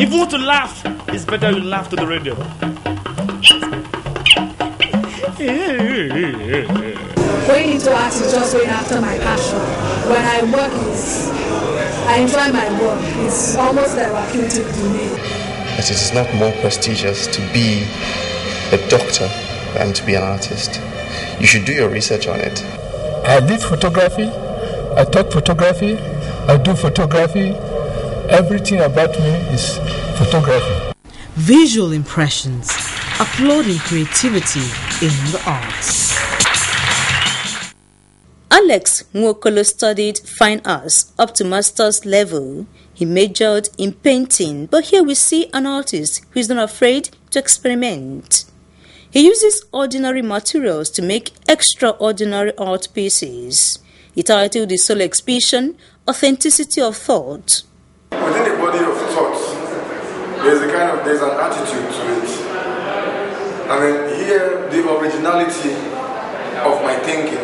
If you want to laugh, it's better you laugh to the radio. Going into art is just going after my passion. When I work, I enjoy my work. It's almost therapeutic to me. It is not more prestigious to be a doctor than to be an artist. You should do your research on it. I did photography, I taught photography, I do photography. Everything about me is photography. Visual impressions, applauding creativity in the arts. Alex Nwokolo studied fine arts up to master's level. He majored in painting, but here we see an artist who is not afraid to experiment. He uses ordinary materials to make extraordinary art pieces. He titled his solo exhibition, Authenticity of Thought. Within the body of thought, there's an attitude to it. I mean, here, the originality of my thinking,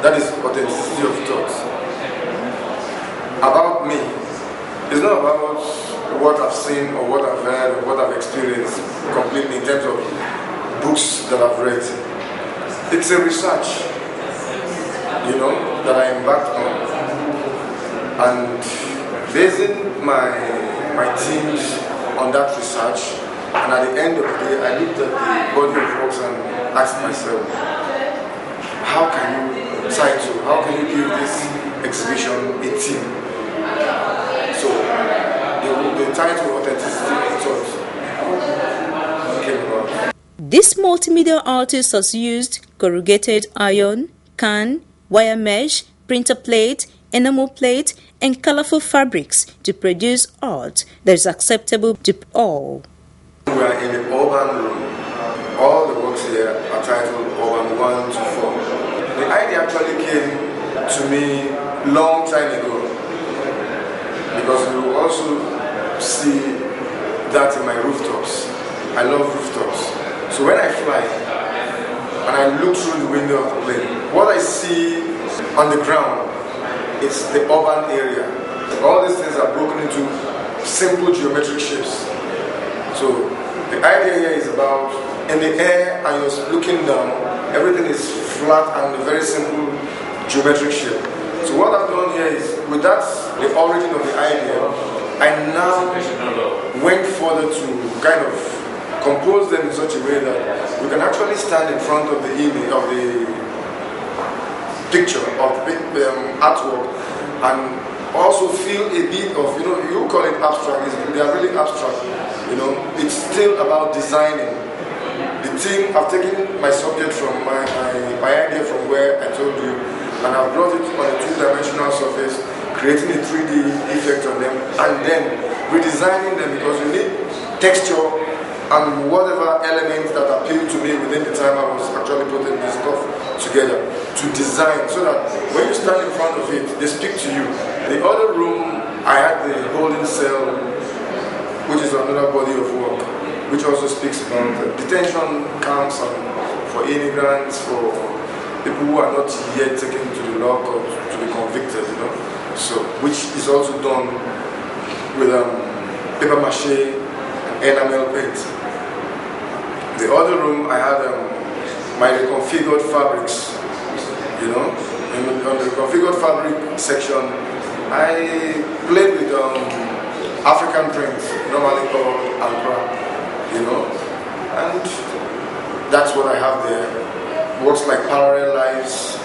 that is authenticity of thought. About me, it's not about what I've seen or what I've heard or what I've experienced completely in terms of books that I've read. It's a research, that I embarked on. And basing my teams on that research, and at the end of the day, I looked at the body of works and asked myself, how can you give this exhibition a theme? So, the title, Authenticity of Thought, came about. This multimedia artist has used corrugated iron, can, wire mesh, printer plate, enamel plate, and colorful fabrics to produce art that is acceptable to all. We are in the urban room. All the works here are titled Urban 1 to 4. The idea actually came to me long time ago, because you will also see that in my rooftops. I love rooftops. So when I fly and I look through the window of the plane, what I see on the ground is the urban area. All these things are broken into simple geometric shapes. So the idea here is about in the air and you're looking down, everything is flat and a very simple geometric shape. So what I've done here is, with that, the origin of the idea, I now went further to kind of compose them in such a way that we can actually stand in front of the image, of the picture, of the artwork, and also feel a bit of, you call it abstract, they are really abstract, it's still about designing. The theme, I've taken my subject from my idea from where I told you, and I've brought it on a two-dimensional surface, creating a 3D effect on them, and then redesigning them, because you need texture and whatever elements that appeal to me within the time I was actually putting this stuff together to design, so that when you stand in front of it, they speak to you. The other room, I had the holding cell, which is another body of work, which also speaks about detention camps and for immigrants, for people who are not yet taken to the law court to be convicted, So, which is also done with paper mache and enamel paint. The other room, I had my reconfigured fabrics, on the reconfigured fabric section, I played with African prints, normally called Ankara, and that's what I have there. Works like Parallel Lives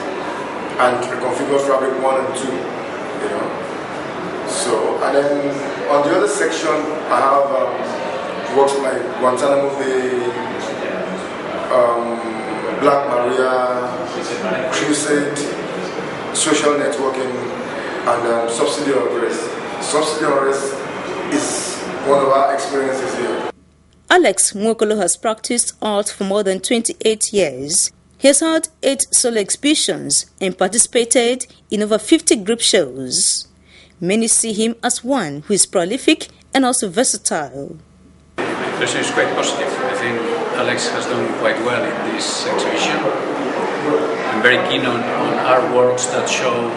and Reconfigured Fabric 1 and 2, So, and then on the other section, I have works like Guantanamo Bay, Black Maria, Crusade, Social Networking, and Subsidy of Rest. Subsidy of Rest is one of our experiences here. Alex Nwokolo has practiced art for more than 28 years. He has had 8 solo exhibitions and participated in over 50 group shows. Many see him as one who is prolific and also versatile. The impression is quite positive. I think Alex has done quite well in this exhibition. I'm very keen on artworks that show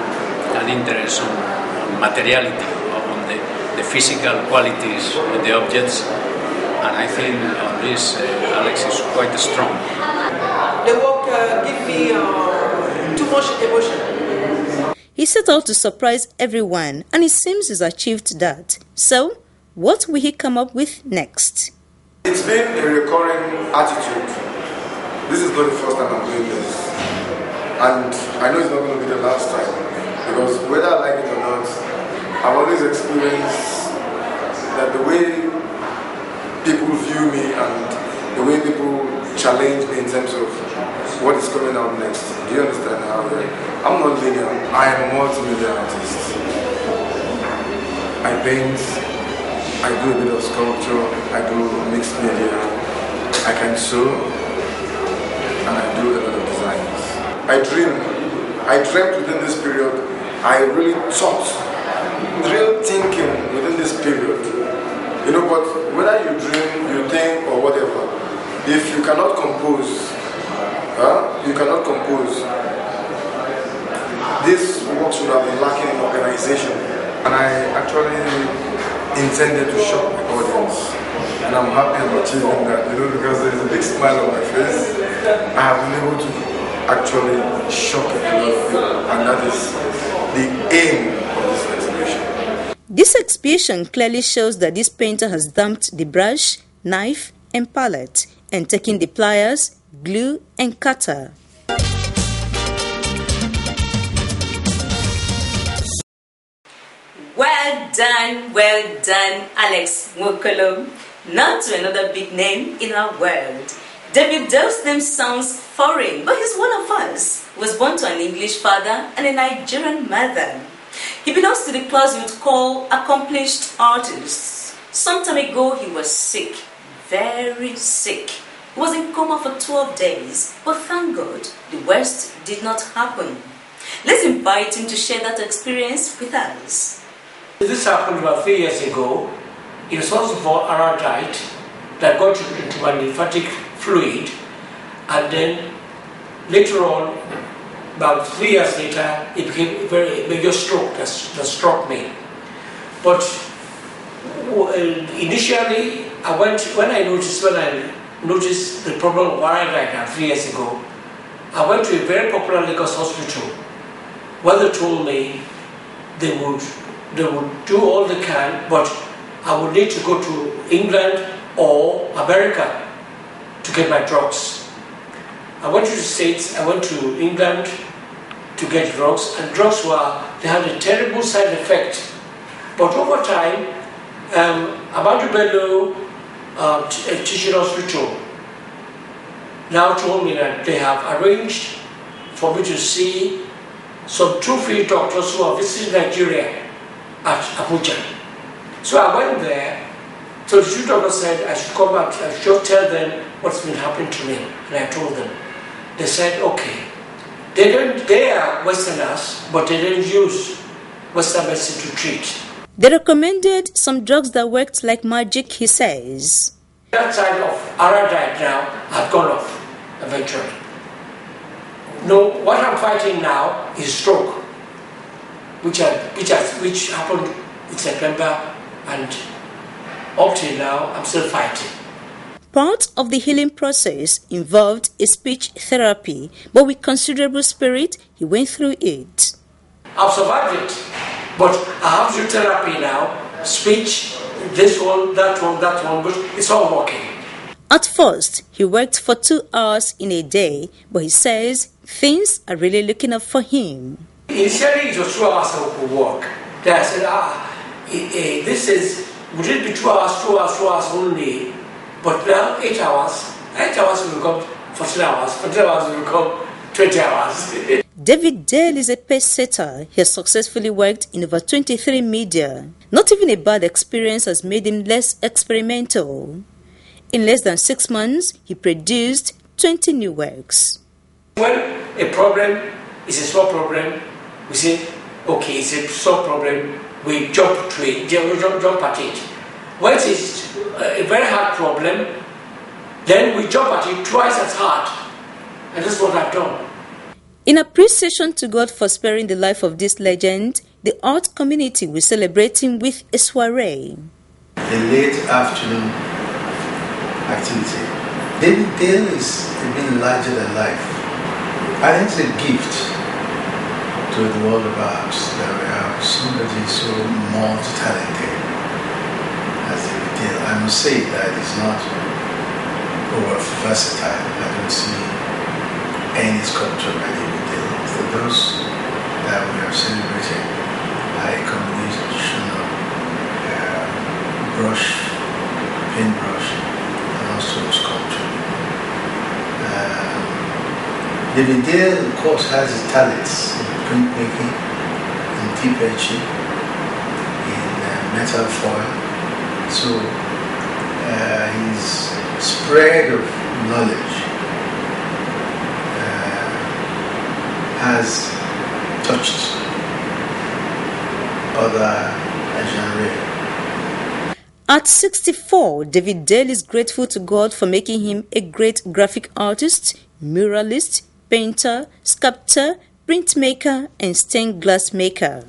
an interest on materiality, on the physical qualities of the objects. And I think on this, Alex is quite strong. The work gives me too much emotion. He set out to surprise everyone, and it seems he's achieved that. So, what will he come up with next? It's been a recurring attitude. This is not the first time I'm doing this. And I know it's not going to be the last time. Because whether I like it or not, I've always experienced that the way people view me and the way people challenge me in terms of what is coming out next. Do you understand how I'm not linear. I am a multimedia artist. I paint, I do a bit of sculpture, I do mixed media, I can sew, and I do a lot of designs. I dreamt within this period. I really thought, real thinking within this period. You know, but whether you dream, you think, or whatever, if you cannot compose, this work should have been lacking in organization. And I actually intended to shock the audience. And I'm happy I'm achieving that, you know, because there's a big smile on my face. I have been able to actually shock a lot of people. And that is the aim of this exhibition. This exhibition clearly shows that this painter has dumped the brush, knife, and palette, and taken the pliers, glue, and cutter. Well done, Alex Nwokolo. Now to another big name in our world. David Dell's name sounds foreign, but he's one of us. He was born to an English father and a Nigerian mother. He belongs to the class you would call accomplished artists. Some time ago, he was sick, very sick. He was in coma for 12 days, but thank God, the worst did not happen. Let's invite him to share that experience with us. This happened about 3 years ago. It was first of all iodide that got into my lymphatic fluid, and then later on, about 3 years later, it became a very major stroke that struck me. But initially, when I noticed the problem of iodide 3 years ago, I went to a very popular Lagos hospital where they told me they would do all they can, but I would need to go to England or America to get my drugs. I went to the States, I went to England to get drugs, and drugs they had a terrible side effect. But over time, Amadu Bello Teaching Hospital now told me that they have arranged for me to see some 2 field doctors who are visiting Nigeria at Abuja. So I went there. So the field doctor said I should come back, I should tell them what's been happening to me. And I told them. They said, okay. They are Westerners, but they didn't use Western medicine to treat. They recommended some drugs that worked like magic, he says. That side of iodide now have gone off eventually. No, what I'm fighting now is stroke, which happened in September, and up till now I'm still fighting. Part of the healing process involved a speech therapy, but with considerable spirit, he went through it. I've survived it, but I have to do therapy now, speech, this one, that one, but it's all working. At first, he worked for 2 hours in a day, but he says things are really looking up for him. Initially, it was 2 hours of work. Then I said, would it be 2 hours only? But now 8 hours. 8 hours will become 14 hours. 14 hours will become 20 hours. David Dell is a pace setter. He has successfully worked in over 23 media. Not even a bad experience has made him less experimental. In less than 6 months, he produced 20 new works. When a problem is a small problem, we say, okay, it's a small problem, we jump to it, jump at it. When it's a very hard problem, then we jump at it twice as hard. And that's what I've done. In appreciation to God for sparing the life of this legend, the art community will celebrate him with a soiree. A late afternoon activity. David Dale is a bit larger than life. I think it's a gift to the world of arts that we have somebody so multi-talented as David Dale. I must say that it's not over versatile. I don't see any sculpture by David Dale. For those that we are celebrating, a combination of brush, paintbrush, and also sculpture. David Dale, of course, has his talents in printmaking, in deep etching, in metal foil. So his spread of knowledge has touched other genres. At 64, David Dale is grateful to God for making him a great graphic artist, muralist, painter, sculptor, printmaker, and stained glass maker.